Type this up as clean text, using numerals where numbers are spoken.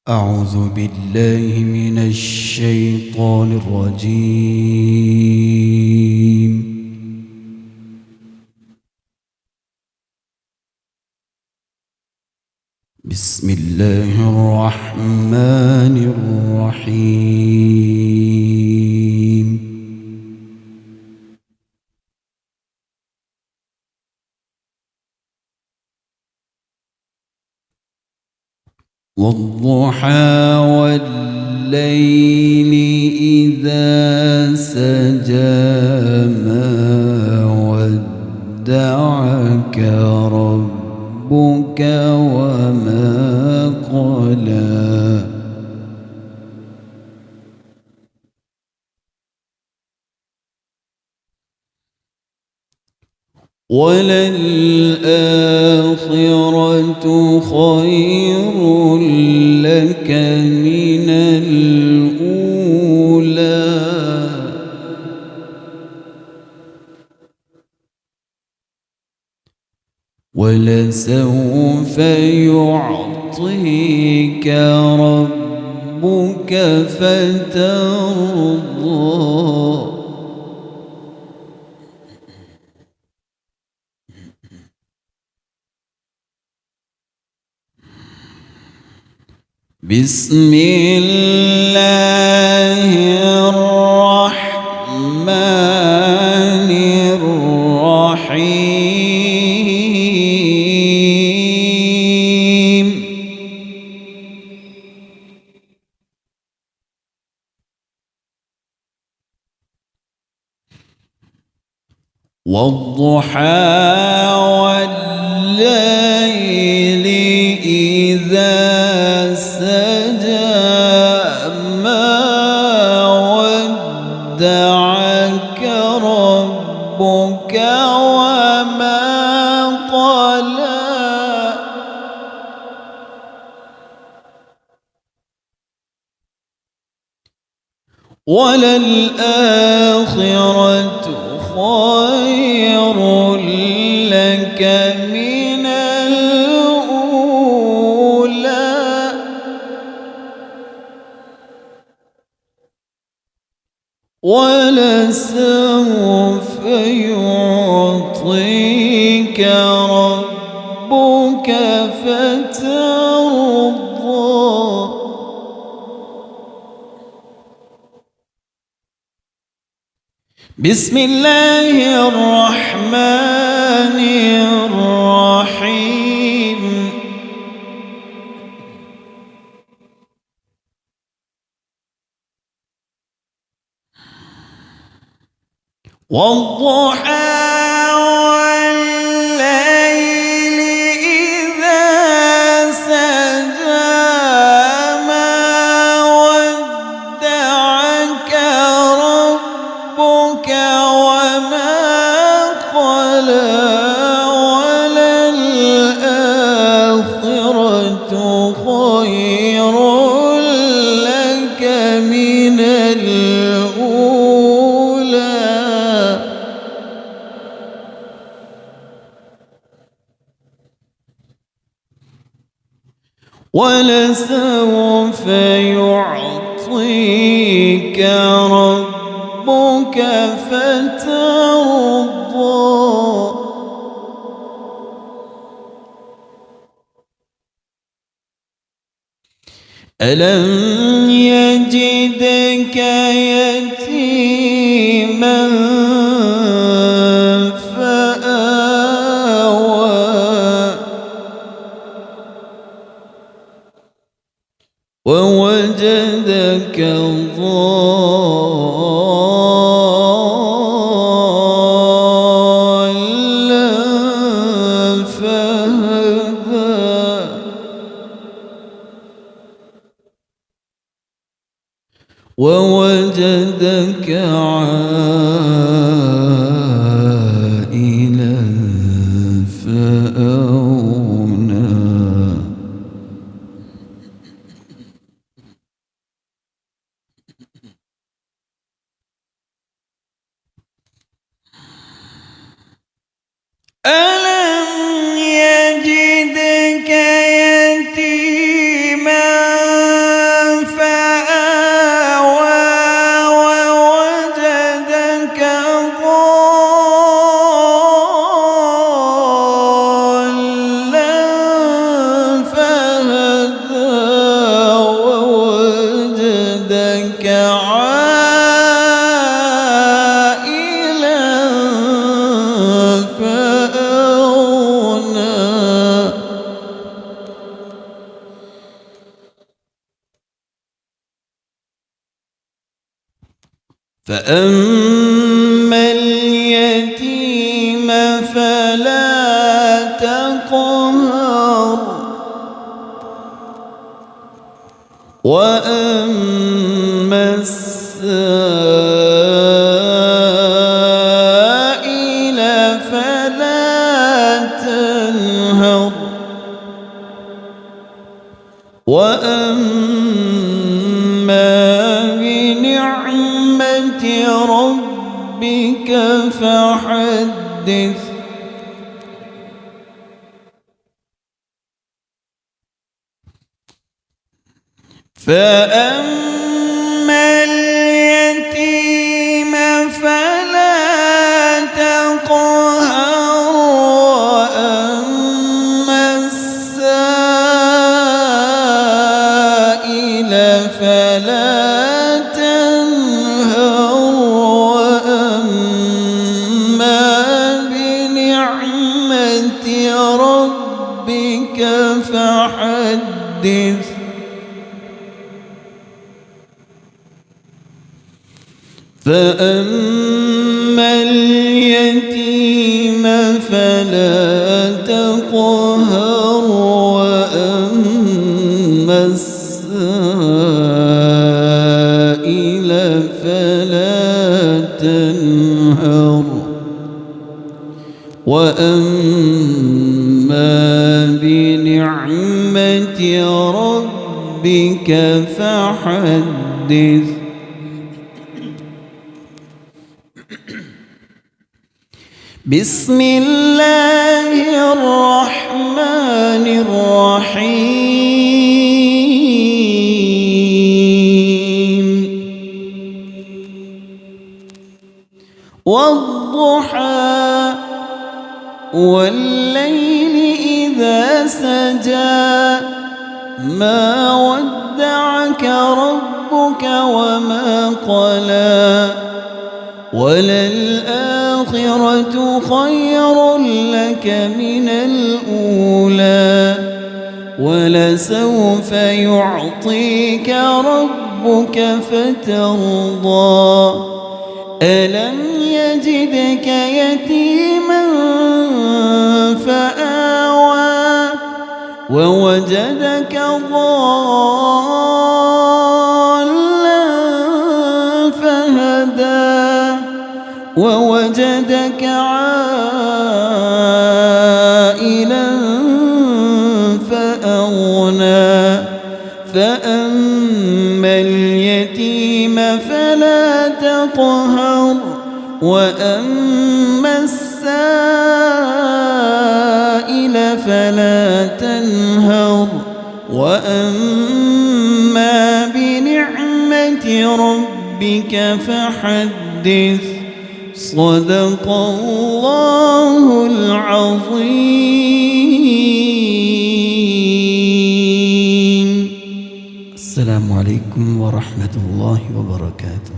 أعوذ بالله من الشيطان الرجيم. بسم الله الرحمن الرحيم. والضحى والليل إذا سجى ما ودعك ربك وما قلى وللآخرة خير لك من الأولى ولسوف يعطيك ربك فترضى. بسم الله الرحمن الرحيم. والضحى والليل إذا سجى ما ودعك ربك وما قلى وللآخرة خير لك من الأولى ولسوف يعطيك ربك فترضى. بسم الله الرحمن الرحيم. والضحى والليل إذا سجى ما ودعك ربك وما قلى وللآخرة خير لك من الأولى ولسوف يعطيك ربك فترضى. ألم يجدك يتيما فآوى ووجدك ضالا فهدى ووجدك عائلا فأغنى ألم يجدك يتيما فأما اليتيم فلا تقهر وأما السائل فلا تنهر وأما بنعمة ربك فحدث فأما اليتيم فلا تقهر وأما السائل فلا تنهر وأما بنعمة ربك فحدث فأما اليتيم فلا تقهر وأما السائل فلا تنهر وأما بنعمة ربك فحدث بسم الله الرحمن الرحيم والضحى والليل إذا سجى ما ودعك ربك وما قلى وللآخرة خير لك من الأولى ولسوف يعطيك ربك فترضى ألم يجدك يتيما فآوى ووجدك ضالا فهدى ووجدك عائلا فأغنى فأما اليتيم فلا تقهر وأما السائل فلا تنهر وأما بنعمة ربك فحدث صدق الله العظيم. السلام عليكم ورحمة الله وبركاته.